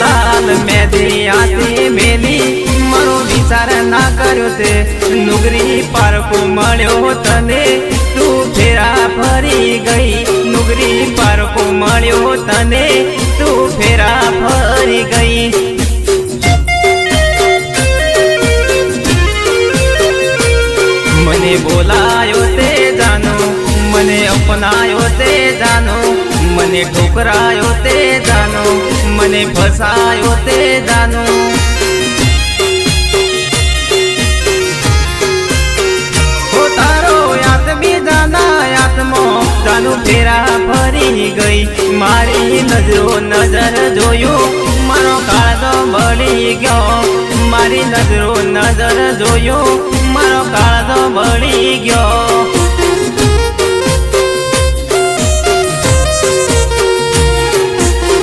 लाल मेदी आती मेली मारो विचार ना कर्यो ते नुगरी पारको मळ्यो तने तू फेरा फरी गई नुगरी पारको मळ्यो तने तू फेरा फरी गई मने बोलायो ते जानो मने अपनायो ते जानो मने ठोकरायो ते जानो मने फसायो ते जानो हो तारो याद भी जाना यात्मो जानो फेरा फरी गई मारी नजरो नजर जोयो मारो काळो बळी गयो मारी नजरो नजर जोयो मारो काळो बळी गयो।